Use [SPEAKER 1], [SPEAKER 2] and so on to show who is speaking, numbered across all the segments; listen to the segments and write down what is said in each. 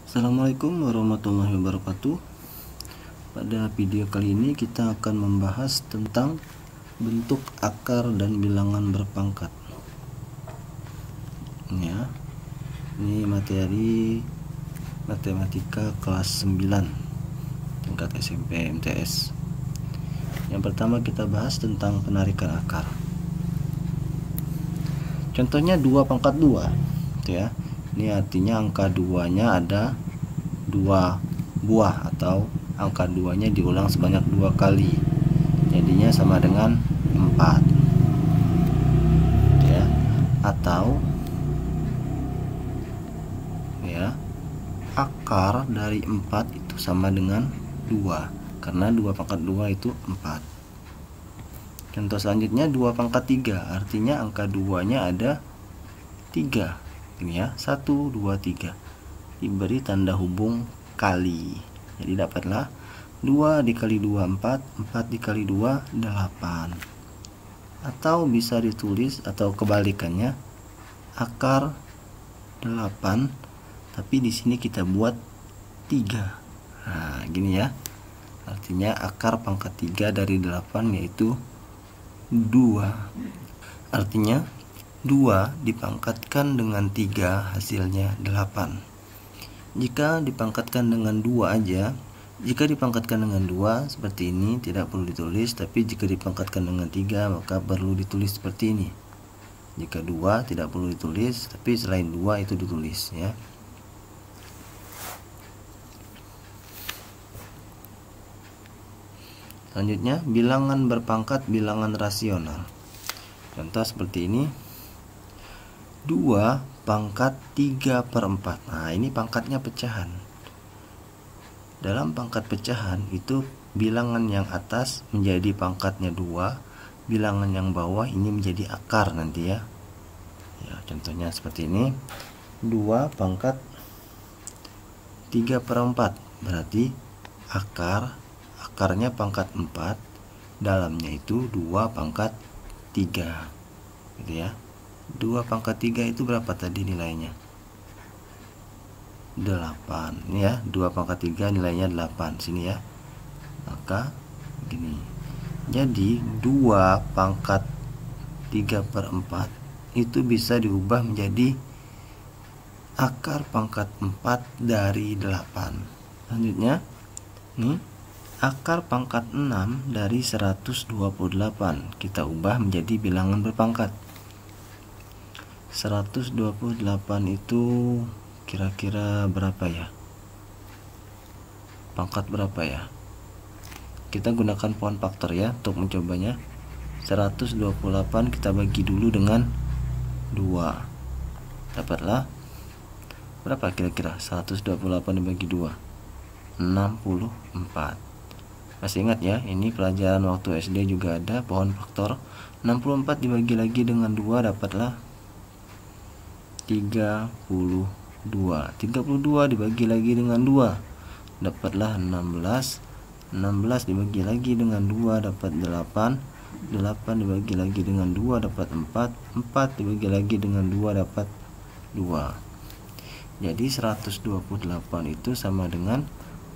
[SPEAKER 1] Assalamualaikum warahmatullahi wabarakatuh. Pada video kali ini kita akan membahas tentang bentuk akar dan bilangan berpangkat. Ya, ini materi matematika kelas 9 tingkat SMP MTS. Yang pertama kita bahas tentang penarikan akar. Contohnya 2 pangkat 2 gitu ya. Ini artinya angka 2-nya ada 2 buah atau angka 2-nya diulang sebanyak 2 kali. Jadinya sama dengan 4. Ya. Atau ya, akar dari 4 itu sama dengan 2 karena 2 pangkat 2 itu 4. Contoh selanjutnya 2 pangkat 3, artinya angka 2-nya ada 3. Ini ya, 1, 2, 3 diberi tanda hubung kali, jadi dapatlah 2 dikali 2 4, 4 dikali 2 8. Atau bisa ditulis atau kebalikannya, akar 8 tapi di sini kita buat 3. Nah gini ya, artinya akar pangkat 3 dari 8 yaitu 2. Artinya 2 dipangkatkan dengan 3 hasilnya 8. Jika dipangkatkan dengan 2 aja, jika dipangkatkan dengan 2 seperti ini tidak perlu ditulis, tapi jika dipangkatkan dengan 3 maka perlu ditulis seperti ini. Jika 2 tidak perlu ditulis, tapi selain 2 itu ditulis ya. Selanjutnya bilangan berpangkat bilangan rasional. Contoh seperti ini, 2 pangkat 3/4. Nah ini pangkatnya pecahan. Dalam pangkat pecahan itu bilangan yang atas menjadi pangkatnya 2, bilangan yang bawah ini menjadi akar nanti ya. Ya contohnya seperti ini, 2 pangkat 3/4 berarti akarnya pangkat 4, dalamnya itu 2 pangkat 3 gitu ya. 2 pangkat 3 itu berapa tadi nilainya? 8 ini ya, 2 pangkat 3 nilainya 8 sini ya. Maka gini, jadi 2 pangkat 3/4 itu bisa diubah menjadi akar pangkat 4 dari 8. Selanjutnya nih, akar pangkat 6 dari 128 kita ubah menjadi bilangan berpangkat. 128 itu kira-kira berapa ya? Pangkat berapa ya? Kita gunakan pohon faktor ya untuk mencobanya. 128 kita bagi dulu dengan 2. Dapatlah berapa kira-kira? 128 dibagi 2, 64. Masih ingat ya, ini pelajaran waktu SD juga ada pohon faktor. 64 dibagi lagi dengan 2 dapatlah 32. 32 dibagi lagi dengan 2 dapatlah 16. 16 dibagi lagi dengan 2 dapat 8. 8 dibagi lagi dengan 2 dapat 4. 4 dibagi lagi dengan 2 dapat 2. Jadi 128 itu sama dengan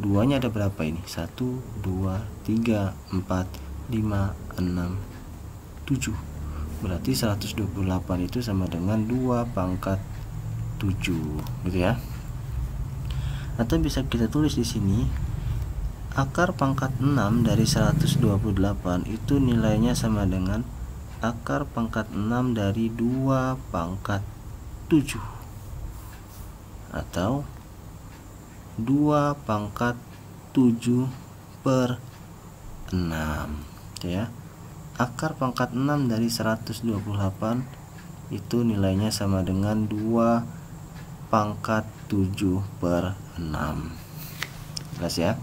[SPEAKER 1] 2 nya ada berapa ini? 1, 2, 3, 4, 5, 6, 7. Berarti 128 itu sama dengan 2 pangkat 7 gitu ya. Atau bisa kita tulis di sini, akar pangkat 6 dari 128 itu nilainya sama dengan akar pangkat 6 dari 2 pangkat 7 atau 2 pangkat 7/6 ya. Akar pangkat 6 dari 128 itu nilainya sama dengan 2 pangkat 7/6. Jelas ya.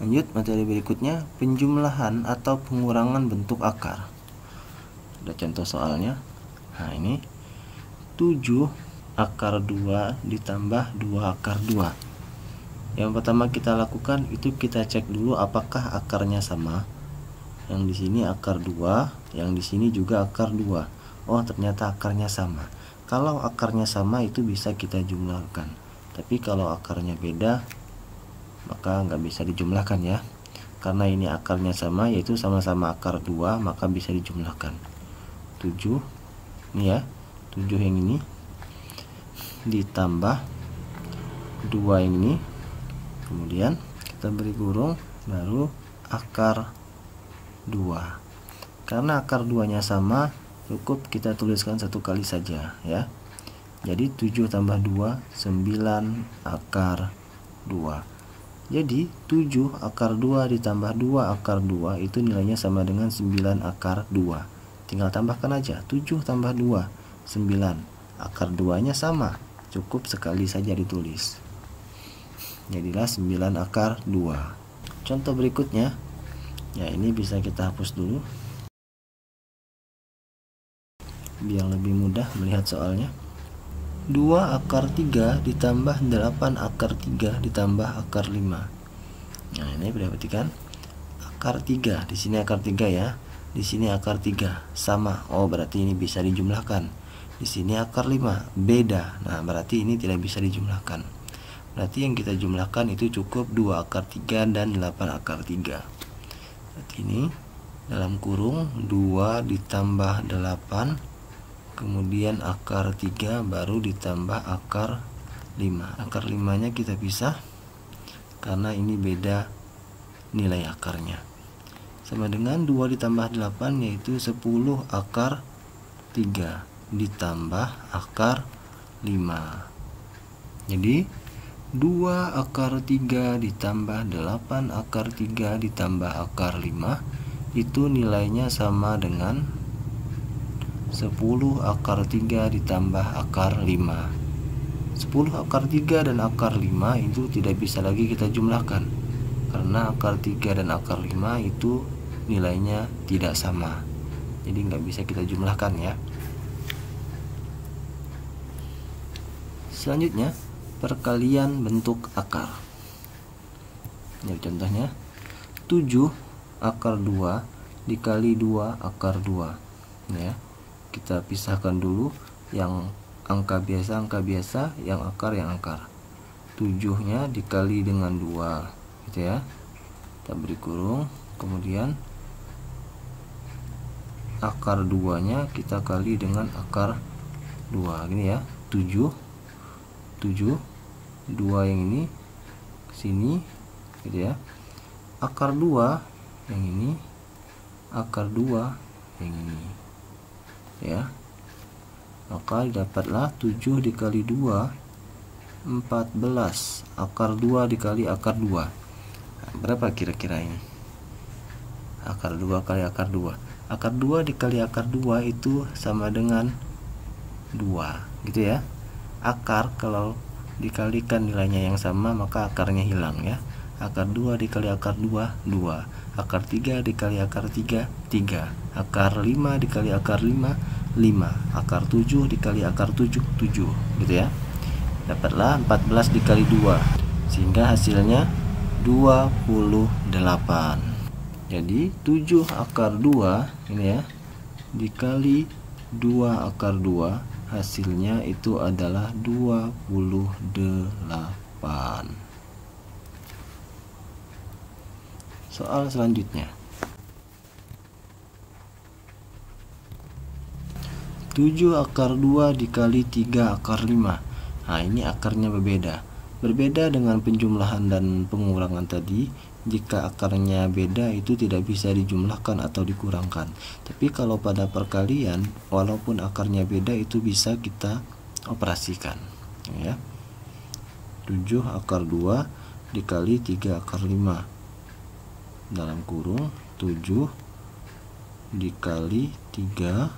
[SPEAKER 1] Lanjut materi berikutnya, penjumlahan atau pengurangan bentuk akar. Ada contoh soalnya. Nah ini 7 akar 2 ditambah 2 akar 2. Yang pertama kita lakukan itu kita cek dulu apakah akarnya sama. Yang di sini akar 2, yang di sini juga akar 2. Oh ternyata akarnya sama. Kalau akarnya sama itu bisa kita jumlahkan. Tapi kalau akarnya beda maka nggak bisa dijumlahkan ya. Karena ini akarnya sama, yaitu sama-sama akar 2, maka bisa dijumlahkan. 7 ini ya, 7 yang ini ditambah 2 yang ini, kemudian kita beri kurung, baru akar 2. Karena akar 2 nya sama, cukup kita tuliskan satu kali saja ya. Jadi 7 tambah 2 9 akar 2. Jadi 7 akar 2 ditambah 2 akar 2 itu nilainya sama dengan 9 akar 2. Tinggal tambahkan aja, 7 tambah 2 9. Akar 2 nya sama, cukup sekali saja ditulis. Jadilah 9 akar 2. Contoh berikutnya, ya ini bisa kita hapus dulu biar lebih mudah melihat soalnya. 2 akar 3 ditambah 8 akar 3 ditambah akar 5. Nah, ini perhatikan. Akar 3, di sini akar 3 ya. Di sini akar 3 sama. Oh, berarti ini bisa dijumlahkan. Di sini akar 5 beda. Nah, berarti ini tidak bisa dijumlahkan. Berarti yang kita jumlahkan itu cukup 2 akar 3 dan 8 akar 3. Berarti ini dalam kurung 2 ditambah 8, kemudian akar 3 baru ditambah akar 5. Akar 5 nya kita pisah karena ini beda nilai akarnya. Sama dengan 2 ditambah 8 yaitu 10 akar 3 ditambah akar 5. Jadi 2 akar 3 ditambah 8 akar 3 ditambah akar 5 itu nilainya sama dengan 10 akar 3 ditambah akar 5. 10 akar 3 dan akar 5 itu tidak bisa lagi kita jumlahkan, karena akar 3 dan akar 5 itu nilainya tidak sama. Jadi nggak bisa kita jumlahkan ya. Selanjutnya, perkalian bentuk akar. Jadi contohnya 7 akar 2 dikali 2 akar 2 ya. Kita pisahkan dulu yang angka biasa, yang akar. 7 nya dikali dengan 2 gitu ya. Kita beri kurung, kemudian akar 2 nya kita kali dengan akar 2 gini ya. 7 2 yang ini sini gitu ya. Akar 2 yang ini, akar 2 yang ini ya. Maka dapatlah 7 dikali 2 14 akar 2 dikali akar 2. Nah, berapa kira-kira ini? Akar 2 kali akar 2. Akar 2 dikali akar 2 itu sama dengan 2 gitu ya. Akar kalau dikalikan nilainya yang sama maka akarnya hilang ya. Akar 2 dikali akar 2 2. Akar 3 dikali akar 3 3. Akar 5 dikali akar 5 5. Akar 7 dikali akar 7 7 gitu ya. Dapatlah 14 dikali 2 sehingga hasilnya 28. Jadi 7 akar 2 ini ya dikali 2 akar 2 hasilnya itu adalah 28. Soal selanjutnya, 7 akar 2 dikali 3 akar 5. Nah, ini akarnya berbeda. Berbeda dengan penjumlahan dan pengurangan tadi. Jika akarnya beda itu tidak bisa dijumlahkan atau dikurangkan. Tapi kalau pada perkalian, walaupun akarnya beda itu bisa kita operasikan ya. 7 akar 2 dikali 3 akar 5 dalam kurung 7 dikali 3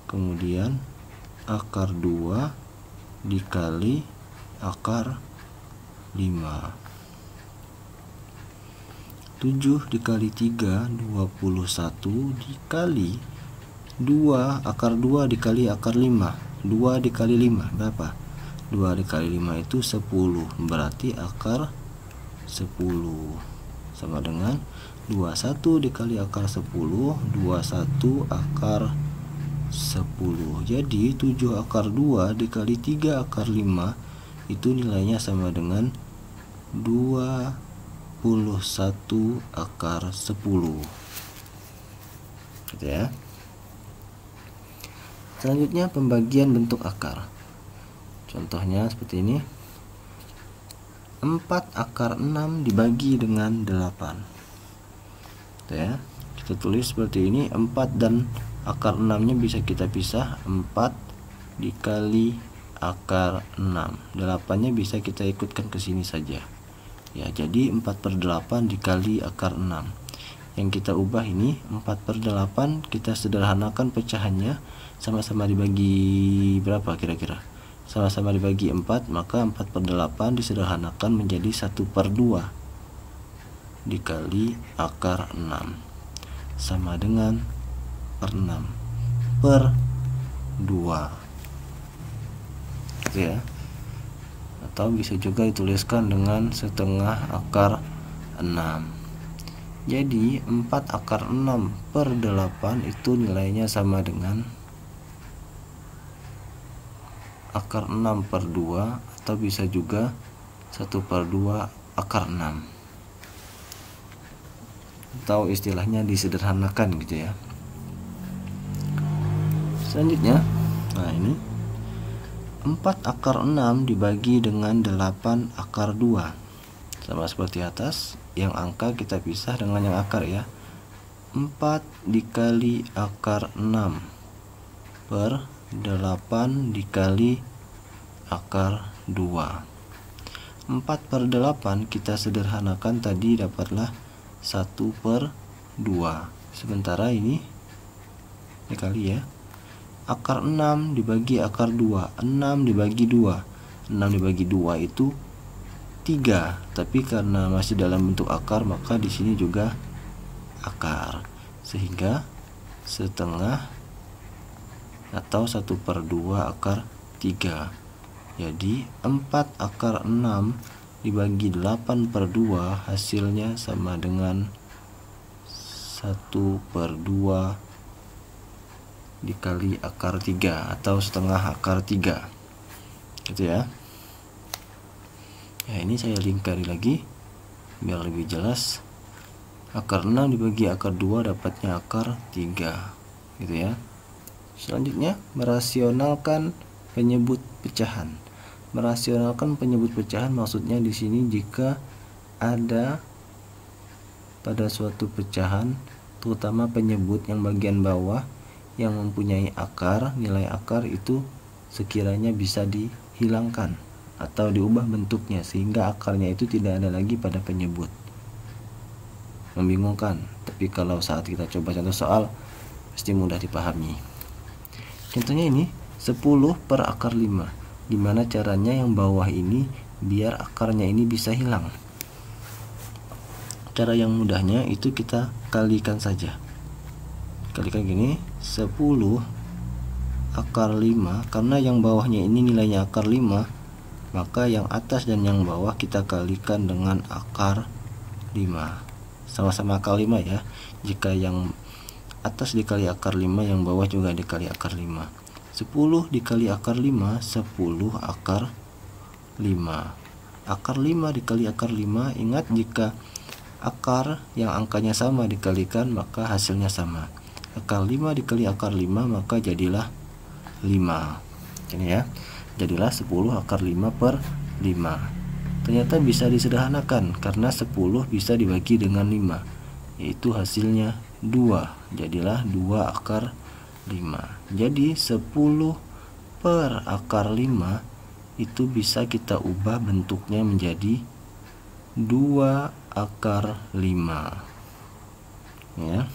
[SPEAKER 1] kemudian akar 2 dikali akar 5. 7 dikali 3 21 dikali 2 akar 2 dikali akar 5. 2 dikali 5 berapa? 2 dikali 5 itu 10, berarti akar 10 sama dengan 21 dikali akar 10 21 akar 10. Jadi 7 akar 2 dikali 3 akar 5 itu nilainya sama dengan 21 akar 10 gitu ya. Selanjutnya pembagian bentuk akar. Contohnya seperti ini. 4 akar 6 dibagi dengan 8. Gitu ya. Kita tulis seperti ini. 4 dan akar 6-nya bisa kita pisah. 4 dikali akar 6. 8-nya bisa kita ikutkan ke sini saja. Ya, jadi 4/8 dikali akar 6. Yang kita ubah ini 4/8 kita sederhanakan pecahannya, sama-sama dibagi berapa kira-kira? Sama-sama dibagi 4, maka 4/8 disederhanakan menjadi 1/2 dikali akar 6 sama dengan 6/2 gitu ya. Atau bisa juga dituliskan dengan setengah akar 6. Jadi 4 akar 6/8 itu nilainya sama dengan akar 6/2, atau bisa juga 1/2 akar 6, atau istilahnya disederhanakan gitu ya. Selanjutnya, nah ini 4 akar 6 dibagi dengan 8 akar 2. Sama seperti atas, yang angka kita pisah dengan yang akar ya. 4 dikali akar 6/8 dikali akar 2. 4/8 kita sederhanakan tadi dapatlah 1/2. Sementara ini dikali ya. Akar 6 dibagi akar 2. 6 dibagi 2. 6 dibagi 2 itu 3. Tapi karena masih dalam bentuk akar, maka di sini juga akar. Sehingga setengah atau 1/2 akar 3. Jadi 4 akar 6 dibagi 8/2 hasilnya sama dengan 1/2 dikali akar 3 atau setengah akar 3 gitu ya. Ya, ini saya lingkari lagi biar lebih jelas. Akar 6 dibagi akar 2 dapatnya akar 3 gitu ya. Selanjutnya, merasionalkan penyebut pecahan. Merasionalkan penyebut pecahan maksudnya di sini jika ada pada suatu pecahan, terutama penyebut yang bagian bawah yang mempunyai akar, nilai akar itu sekiranya bisa dihilangkan atau diubah bentuknya sehingga akarnya itu tidak ada lagi pada penyebut. Membingungkan, tapi kalau saat kita coba contoh soal pasti mudah dipahami. Contohnya ini 10 per akar 5. Gimana caranya yang bawah ini biar akarnya ini bisa hilang? Cara yang mudahnya itu kita kalikan saja. Kalikan gini, 10 akar 5, karena yang bawahnya ini nilainya akar 5, maka yang atas dan yang bawah kita kalikan dengan akar 5. Sama-sama akar 5 ya. Jika yang atas dikali akar 5, yang bawah juga dikali akar 5. 10 dikali akar 5, 10 akar 5. Akar 5 dikali akar 5, ingat jika akar yang angkanya sama dikalikan maka hasilnya sama. Akar 5 dikali akar 5 maka jadilah 5. Ini ya. Jadilah 10 akar 5 per 5. Ternyata bisa disederhanakan karena 10 bisa dibagi dengan 5, yaitu hasilnya 2. Jadilah 2 akar 5. Jadi 10 per akar 5 itu bisa kita ubah bentuknya menjadi 2 akar 5 ya.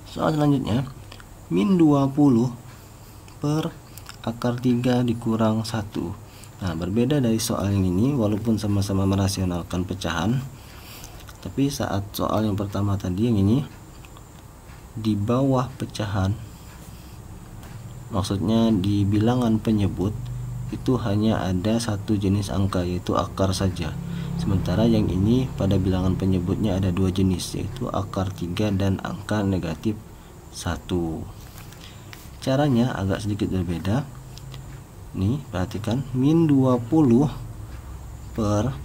[SPEAKER 1] Soal selanjutnya, min 20 per akar 3 dikurang 1. Nah, berbeda dari soal yang ini, walaupun sama-sama merasionalkan pecahan, tapi saat soal yang pertama tadi yang ini di bawah pecahan, maksudnya di bilangan penyebut itu hanya ada satu jenis angka, yaitu akar saja. Sementara yang ini pada bilangan penyebutnya ada dua jenis, yaitu akar 3 dan angka negatif 1. Caranya agak sedikit berbeda. Nih, perhatikan, min 20 per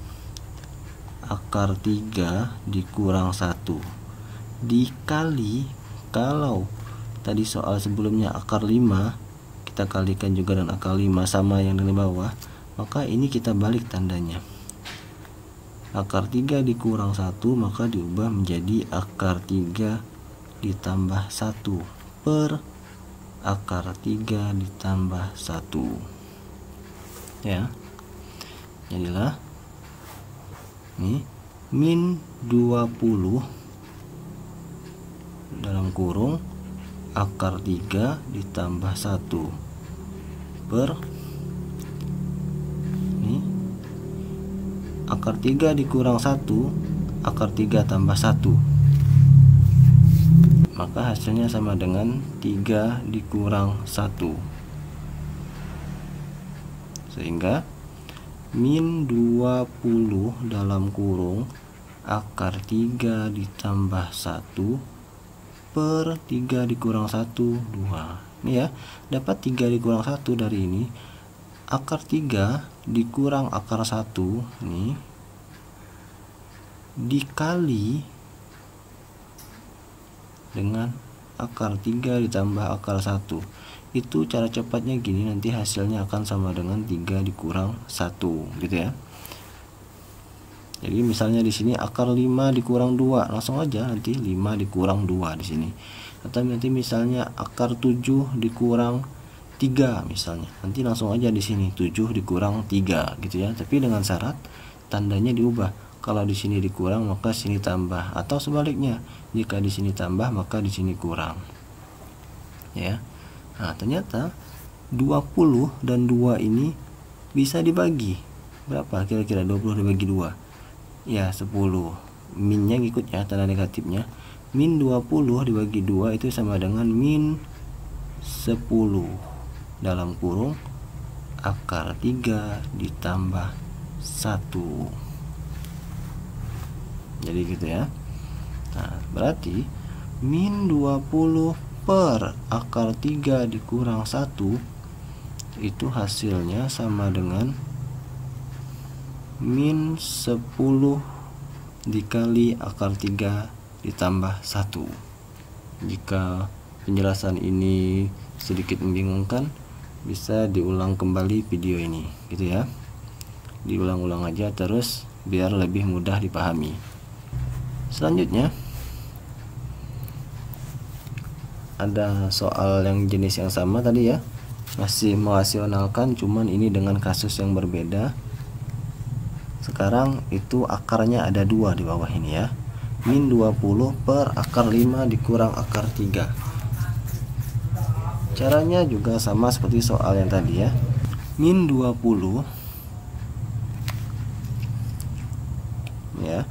[SPEAKER 1] akar 3 dikurang 1 dikali, kalau tadi soal sebelumnya akar 5 kita kalikan juga dengan akar 5 sama yang di bawah, maka ini kita balik tandanya. Akar 3 dikurang 1 maka diubah menjadi akar 3 ditambah 1 per akar 3 ditambah 1. Ya. Jadilah nih min 20 dalam kurung akar 3 ditambah 1 per nih akar 3 dikurang 1 akar 3 tambah 1, maka hasilnya sama dengan 3 dikurang 1, sehingga min 20 dalam kurung akar 3 ditambah 1 per 3 dikurang 1, 2. Ini ya, dapat 3 dikurang 1 dari ini. Akar 3 dikurang akar 1 nih dikali dengan akar 3 ditambah akar 1. Itu cara cepatnya gini, nanti hasilnya akan sama dengan 3 dikurang 1 gitu ya. Jadi misalnya di sini akar 5 dikurang 2, langsung aja nanti 5 dikurang 2 di sini. Atau nanti misalnya akar 7 dikurang 3 misalnya. Nanti langsung aja di sini 7 dikurang 3 gitu ya. Tapi dengan syarat tandanya diubah. Kalau di sini dikurang maka sini tambah, atau sebaliknya, jika di sini tambah maka di sini kurang. Ya. Nah, ternyata 20 dan 2 ini bisa dibagi. Berapa kira-kira 20 dibagi 2? Ya, 10. Minnya ngikut ya, tanda negatifnya. Min 20 dibagi 2 itu sama dengan min 10 dalam kurung akar 3 ditambah 1. Jadi gitu ya. Nah, berarti min 20 per akar 3 dikurang 1 itu hasilnya sama dengan min 10 dikali akar 3 ditambah 1. Jika penjelasan ini sedikit membingungkan, bisa diulang kembali video ini gitu ya. Diulang-ulang aja terus biar lebih mudah dipahami. Selanjutnya ada soal yang jenis yang sama tadi ya, masih merasionalkan, cuman ini dengan kasus yang berbeda. Sekarang itu akarnya ada 2 di bawah ini ya. Min 20 per akar 5 dikurang akar 3. Caranya juga sama seperti soal yang tadi ya. Min 20 ya,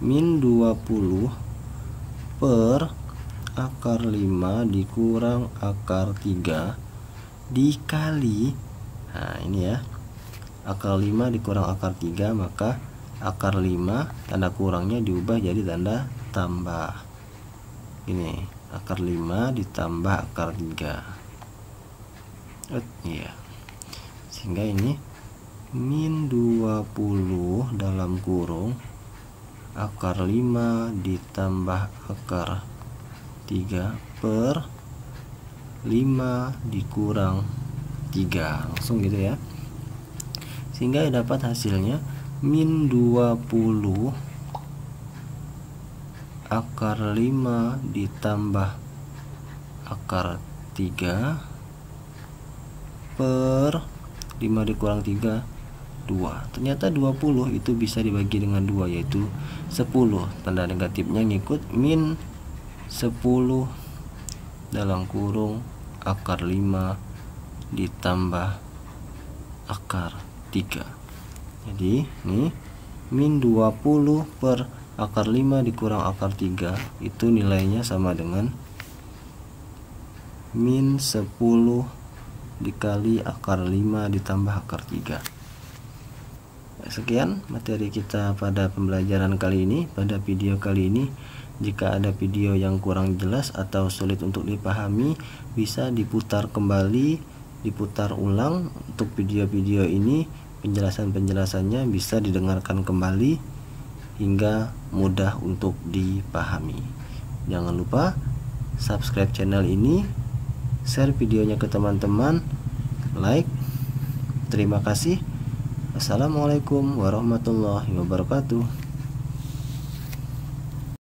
[SPEAKER 1] min 20 per akar 5 dikurang akar 3 dikali, nah ini ya, akar 5 dikurang akar 3, maka akar 5 tanda kurangnya diubah jadi tanda tambah. Ini akar 5 ditambah akar 3. Iya. Sehingga ini min 20 dalam kurung akar 5 ditambah akar 3 per 5 dikurang 3, langsung gitu ya. Sehingga dapat hasilnya min 20 akar 5 ditambah akar 3 per 5 dikurang 3, 2. Ternyata 20 itu bisa dibagi dengan 2, yaitu 10. Tanda negatifnya ngikut min 10 dalam kurung akar 5 ditambah akar 3. Jadi ini min 20 per akar 5 dikurang akar 3 itu nilainya sama dengan min 10 dikali akar 5 ditambah akar 3. Sekian materi kita pada pembelajaran kali ini, pada video kali ini. Jika ada video yang kurang jelas atau sulit untuk dipahami, bisa diputar kembali, diputar ulang. Untuk video-video ini penjelasan-penjelasannya bisa didengarkan kembali hingga mudah untuk dipahami. Jangan lupa subscribe channel ini, share videonya ke teman-teman, like. Terima kasih. Assalamualaikum warahmatullahi wabarakatuh.